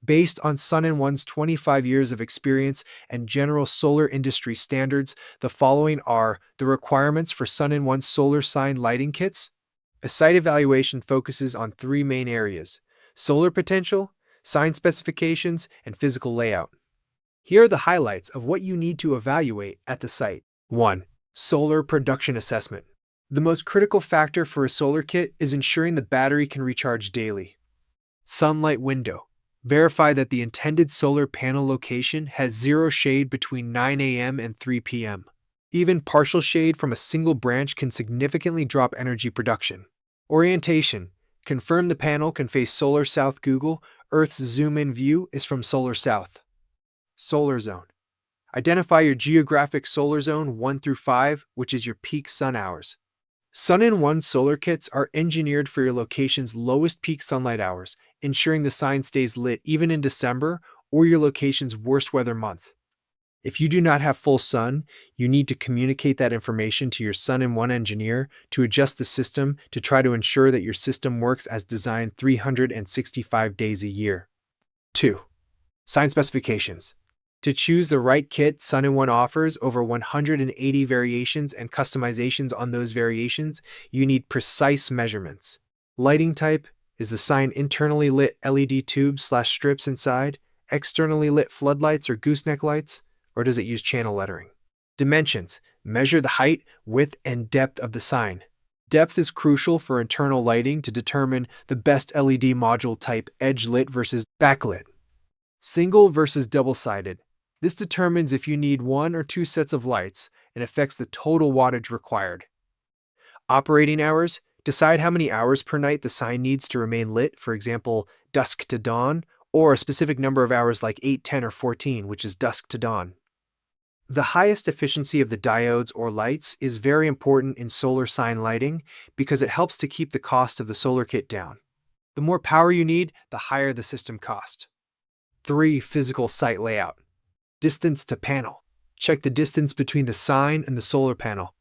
Based on Suninone's 25 years of experience and general solar industry standards, the following are the requirements for Suninone's solar sign lighting kits. A site evaluation focuses on three main areas: solar potential, sign specifications, and physical layout. Here are the highlights of what you need to evaluate at the site. 1. Solar production assessment. The most critical factor for a solar kit is ensuring the battery can recharge daily. Sunlight window. Verify that the intended solar panel location has zero shade between 9 a.m. and 3 p.m. Even partial shade from a single branch can significantly drop energy production. Orientation. Confirm the panel can face solar south. Google Earth's zoom-in view is from solar south. Solar zone. Identify your geographic solar zone 1 through 5, which is your peak sun hours. Suninone solar kits are engineered for your location's lowest peak sunlight hours, ensuring the sign stays lit even in December or your location's worst weather month. If you do not have full sun, you need to communicate that information to your Suninone engineer to adjust the system to try to ensure that your system works as designed 365 days a year. 2. Sign specifications. To choose the right kit, Suninone offers over 180 variations and customizations. On those variations, you need precise measurements. Lighting type: is the sign internally lit LED tubes/strips inside, externally lit floodlights or gooseneck lights, or does it use channel lettering? Dimensions: measure the height, width, and depth of the sign. Depth is crucial for internal lighting to determine the best LED module type: edge lit versus backlit. Single versus double-sided. This determines if you need one or two sets of lights and affects the total wattage required. Operating hours. Decide how many hours per night the sign needs to remain lit, for example, dusk to dawn, or a specific number of hours like 8, 10, or 14, which is dusk to dawn. The highest efficiency of the diodes or lights is very important in solar sign lighting because it helps to keep the cost of the solar kit down. The more power you need, the higher the system cost. 3. Physical site layout. Distance to panel. Check the distance between the sign and the solar panel.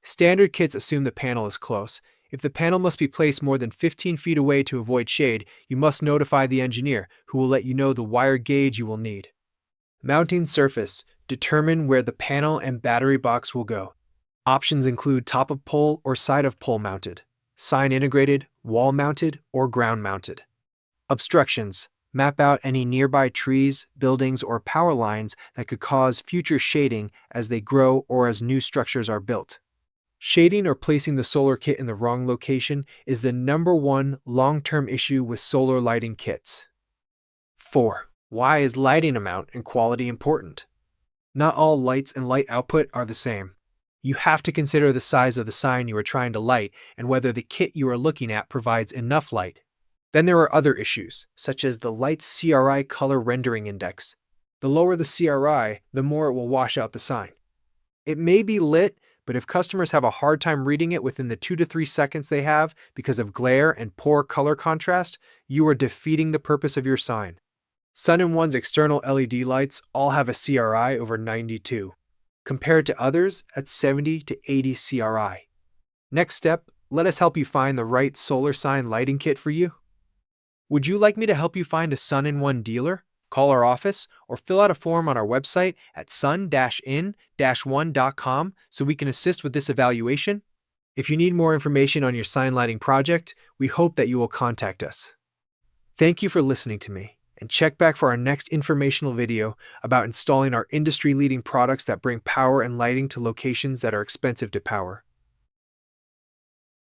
Standard kits assume the panel is close. If the panel must be placed more than 15 feet away to avoid shade, you must notify the engineer, who will let you know the wire gauge you will need. Mounting surface. Determine where the panel and battery box will go. Options include top of pole or side of pole mounted, sign integrated, wall mounted, or ground mounted. Obstructions. Map out any nearby trees, buildings, or power lines that could cause future shading as they grow or as new structures are built. Shading or placing the solar kit in the wrong location is the #1 long-term issue with solar lighting kits. 4. Why is lighting amount and quality important? Not all lights and light output are the same. You have to consider the size of the sign you are trying to light and whether the kit you are looking at provides enough light. Then there are other issues, such as the light's CRI color rendering index. The lower the CRI, the more it will wash out the sign. It may be lit, but if customers have a hard time reading it within the 2 to 3 seconds they have because of glare and poor color contrast, you are defeating the purpose of your sign. Suninone's external LED lights all have a CRI over 92, compared to others at 70 to 80 CRI. Next step, let us help you find the right solar sign lighting kit for you. Would you like me to help you find a Suninone dealer? Call our office or fill out a form on our website at sun-in-one.com so we can assist with this evaluation. If you need more information on your sign lighting project, we hope that you will contact us. Thank you for listening to me, and check back for our next informational video about installing our industry-leading products that bring power and lighting to locations that are expensive to power.